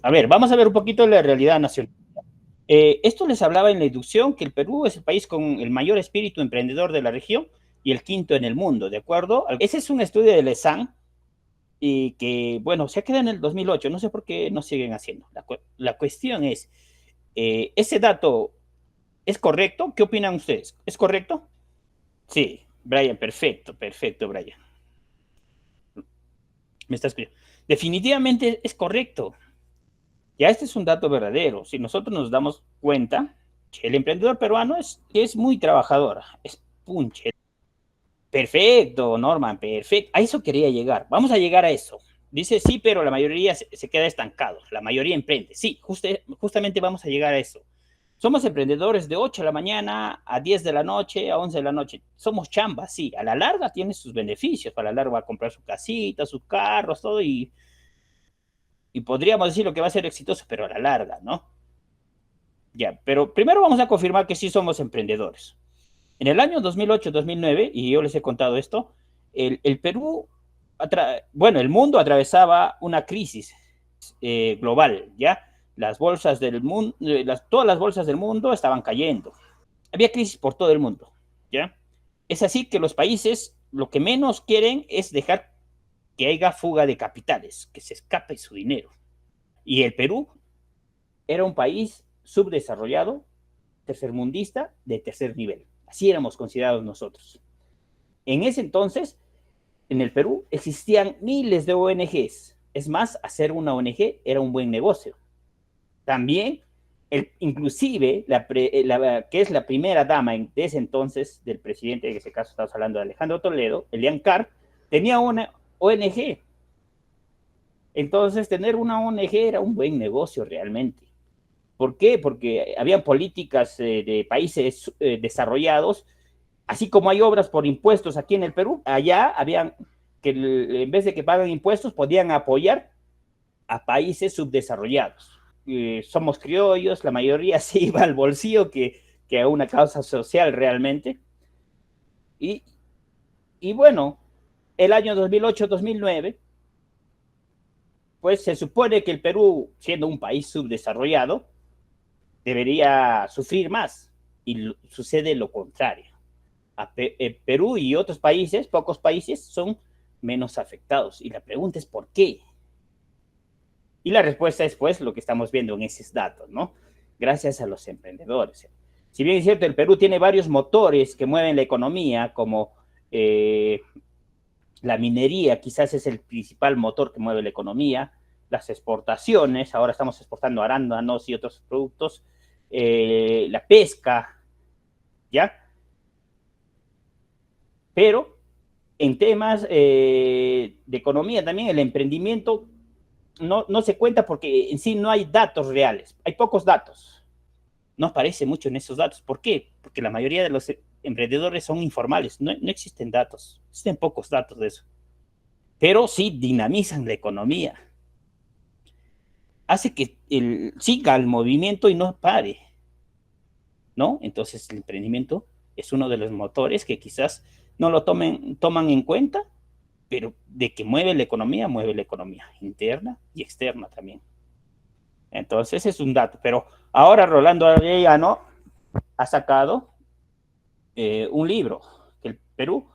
A ver, vamos a ver un poquito la realidad nacional. Esto les hablaba en la inducción que el Perú es el país con el mayor espíritu emprendedor de la región y el quinto en el mundo, ¿de acuerdo? Ese es un estudio de Lesan y que, bueno, se queda en el 2008, no sé por qué no siguen haciendo. La cuestión es, ¿ese dato es correcto? ¿Qué opinan ustedes? ¿Es correcto? Sí, Brian, perfecto, perfecto, Brian. Me estás escuchando. Definitivamente es correcto. Ya este es un dato verdadero. Si nosotros nos damos cuenta, el emprendedor peruano es muy trabajador, es punche. Perfecto, Norman, perfecto. A eso quería llegar. Vamos a llegar a eso. Dice sí, pero la mayoría se queda estancado. La mayoría emprende. Sí, justamente vamos a llegar a eso. Somos emprendedores de 8 de la mañana a 10 de la noche, a 11 de la noche. Somos chambas, sí. A la larga tiene sus beneficios. A la larga va a comprar su casita, sus carros, todo, y podríamos decir lo que va a ser exitoso, pero a la larga, ¿no? Ya, pero primero vamos a confirmar que sí somos emprendedores. En el año 2008-2009, y yo les he contado esto, el Perú, bueno, el mundo atravesaba una crisis global, ¿ya? Las bolsas del mundo, todas las bolsas del mundo estaban cayendo. Había crisis por todo el mundo, ¿ya? Es así que los países lo que menos quieren es dejar que haya fuga de capitales, que se escape su dinero. Y el Perú era un país subdesarrollado, tercermundista, de tercer nivel. Así éramos considerados nosotros. En ese entonces, en el Perú, existían miles de ONGs. Es más, hacer una ONG era un buen negocio. También, inclusive, que es la primera dama de ese entonces, del presidente, en ese caso estamos hablando de Alejandro Toledo, Elian Carr, tenía una ONG. Entonces, tener una ONG era un buen negocio realmente. ¿Por qué? Porque había políticas de países desarrollados, así como hay obras por impuestos aquí en el Perú, allá habían que en vez de que pagan impuestos, podían apoyar a países subdesarrollados. Somos criollos, la mayoría se iba al bolsillo que a una causa social realmente. Y, y bueno, el año 2008-2009, pues se supone que el Perú, siendo un país subdesarrollado, debería sufrir más y sucede lo contrario. Perú y otros países, pocos países, son menos afectados. Y la pregunta es ¿por qué? Y la respuesta es pues lo que estamos viendo en esos datos, ¿no? Gracias a los emprendedores. Si bien es cierto, el Perú tiene varios motores que mueven la economía, como la minería, quizás es el principal motor que mueve la economía, las exportaciones, ahora estamos exportando arándanos y otros productos, la pesca, ¿ya? Pero en temas de economía también, el emprendimiento no se cuenta porque en sí no hay datos reales, hay pocos datos. No aparece mucho en esos datos. ¿Por qué? Porque la mayoría de los emprendedores son informales, no existen datos, existen pocos datos de eso. Pero sí dinamizan la economía. Hace que siga el movimiento y no pare, ¿no? Entonces el emprendimiento es uno de los motores que quizás no lo toman en cuenta, pero de que mueve la economía interna y externa también. Entonces es un dato. Pero ahora Rolando Arellano ha sacado un libro, que el Perú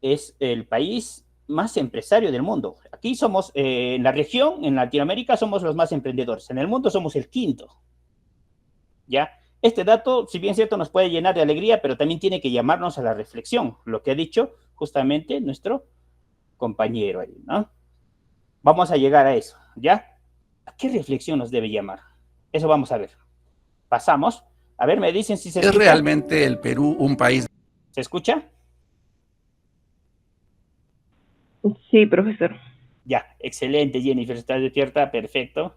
es el país más empresario del mundo. Aquí somos, en la región, en Latinoamérica, somos los más emprendedores. En el mundo somos el quinto. ¿Ya? Este dato, si bien es cierto, nos puede llenar de alegría, pero también tiene que llamarnos a la reflexión, lo que ha dicho justamente nuestro compañero ahí, ¿no? Vamos a llegar a eso, ¿ya? ¿A qué reflexión nos debe llamar? Eso vamos a ver. Pasamos. A ver, me dicen si se ¿Es escucha. realmente el Perú un país? ¿Se escucha? Sí, profesor. Ya, excelente, Jennifer, estás despierta, perfecto.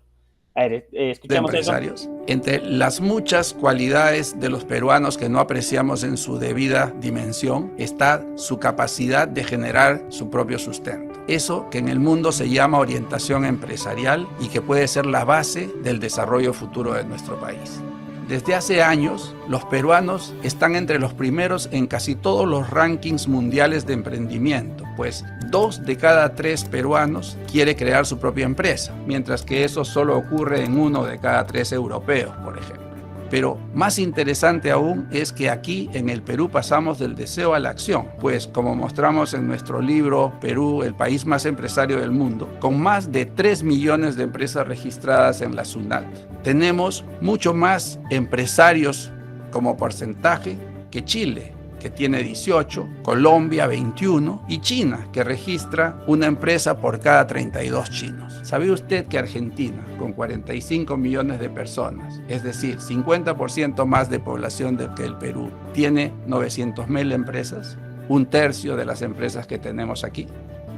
A ver, De escuchamos eso. empresarios. Entre las muchas cualidades de los peruanos que no apreciamos en su debida dimensión está su capacidad de generar su propio sustento. Eso que en el mundo se llama orientación empresarial y que puede ser la base del desarrollo futuro de nuestro país. Desde hace años, los peruanos están entre los primeros en casi todos los rankings mundiales de emprendimiento, pues 2 de cada 3 peruanos quiere crear su propia empresa, mientras que eso solo ocurre en 1 de cada 3 europeos, por ejemplo. Pero más interesante aún es que aquí en el Perú pasamos del deseo a la acción, pues como mostramos en nuestro libro Perú, el país más empresario del mundo, con más de 3 millones de empresas registradas en la SUNAT, tenemos mucho más empresarios como porcentaje que Chile, que tiene 18, Colombia 21 y China, que registra una empresa por cada 32 chinos. ¿Sabía usted que Argentina, con 45 millones de personas, es decir, 50% más de población que el Perú, tiene 900.000 empresas? Un tercio de las empresas que tenemos aquí.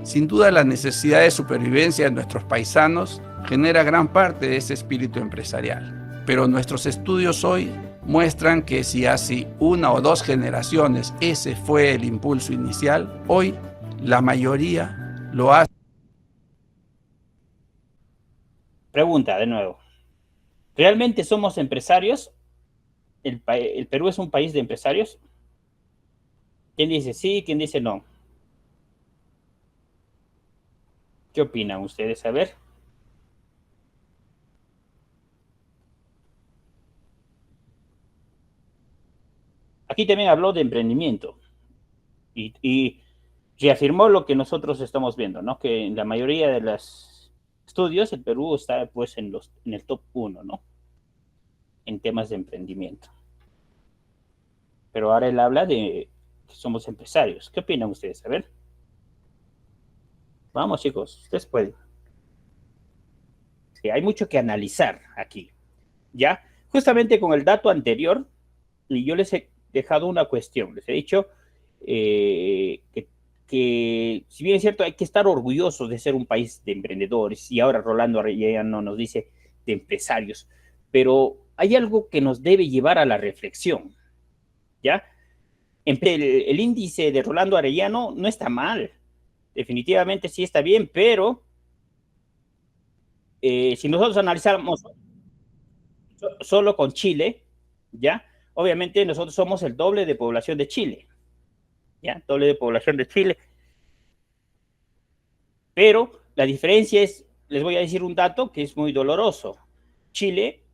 Sin duda, la necesidad de supervivencia de nuestros paisanos genera gran parte de ese espíritu empresarial. Pero nuestros estudios hoy muestran que si hace 1 o 2 generaciones ese fue el impulso inicial, hoy la mayoría lo hace. Pregunta de nuevo. ¿Realmente somos empresarios? ¿El Perú es un país de empresarios? ¿Quién dice sí? ¿Quién dice no? ¿Qué opinan ustedes? A ver. Aquí también habló de emprendimiento y reafirmó lo que nosotros estamos viendo, ¿no? Que en la mayoría de los estudios el Perú está pues en el top 1, ¿no? En temas de emprendimiento. Pero ahora él habla de que somos empresarios. ¿Qué opinan ustedes? A ver. Vamos, chicos, ustedes pueden. Sí, hay mucho que analizar aquí, ¿ya? Justamente con el dato anterior, y yo les he dejado una cuestión. Les he dicho que si bien es cierto, hay que estar orgullosos de ser un país de emprendedores, y ahora Rolando Arellano nos dice de empresarios, pero hay algo que nos debe llevar a la reflexión, ¿ya? El índice de Rolando Arellano no está mal, definitivamente sí está bien, pero si nosotros analizáramos solo con Chile, ¿ya? Obviamente nosotros somos el doble de población de Chile, ¿ya? Doble de población de Chile. Pero la diferencia es, les voy a decir un dato que es muy doloroso. Chile,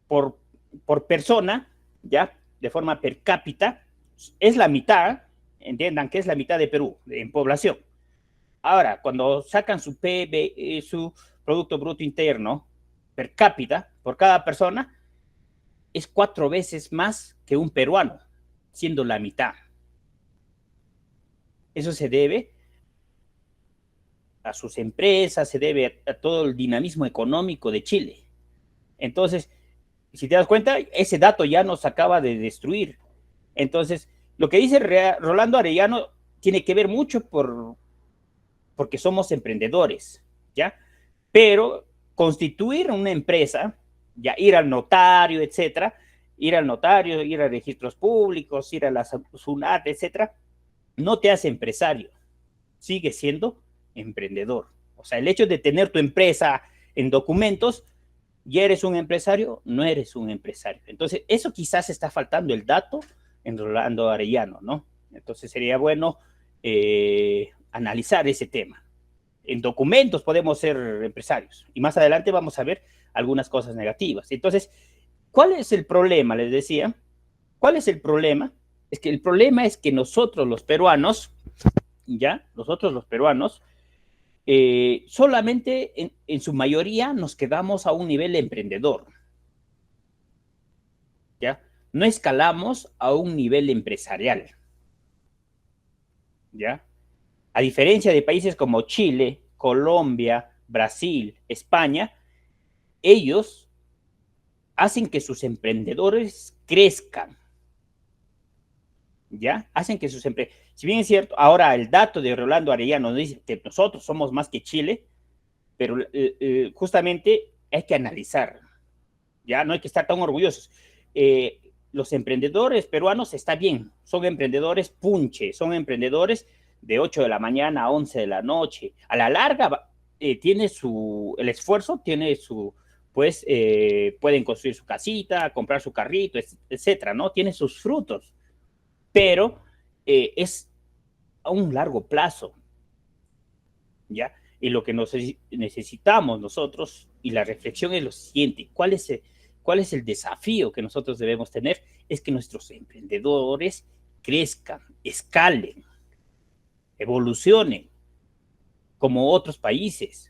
por persona, ¿ya? De forma per cápita, es la mitad, entiendan que es la mitad de Perú en población. Ahora, cuando sacan su PIB, su Producto Bruto Interno per cápita, por cada persona, es 4 veces más que un peruano, siendo la mitad. Eso se debe a sus empresas, se debe a todo el dinamismo económico de Chile. Entonces, si te das cuenta, ese dato ya nos acaba de destruir. Entonces, lo que dice Rolando Arellano tiene que ver mucho porque somos emprendedores, ¿ya? Pero constituir una empresa, ya ir al notario, etcétera, ir al notario, ir a registros públicos, ir a la SUNAT, etcétera, no te hace empresario, sigue siendo emprendedor. O sea, el hecho de tener tu empresa en documentos, ¿ya eres un empresario? No eres un empresario. Entonces, eso quizás está faltando el dato en Rolando Arellano, ¿no? Entonces, sería bueno analizar ese tema. En documentos podemos ser empresarios y más adelante vamos a ver algunas cosas negativas. Entonces, ¿cuál es el problema? Les decía, ¿cuál es el problema? Es que el problema es que nosotros los peruanos, ¿ya? Nosotros los peruanos, solamente en su mayoría nos quedamos a un nivel emprendedor, ¿ya? No escalamos a un nivel empresarial, ¿ya? A diferencia de países como Chile, Colombia, Brasil, España, ellos hacen que sus emprendedores crezcan, ¿ya? Hacen que sus emprendedores... Si bien es cierto, ahora el dato de Rolando Arellano nos dice que nosotros somos más que Chile, pero justamente hay que analizar, ¿ya? No hay que estar tan orgullosos. Los emprendedores peruanos está bien, son emprendedores punche, son emprendedores de 8 de la mañana a 11 de la noche. A la larga tiene el esfuerzo, tiene pues pueden construir su casita, comprar su carrito, etcétera, ¿no? Tiene sus frutos, pero es a un largo plazo, ¿ya? Y lo que necesitamos nosotros, y la reflexión es lo siguiente: ¿cuál es el desafío que nosotros debemos tener? Es que nuestros emprendedores crezcan, escalen, evolucionen como otros países.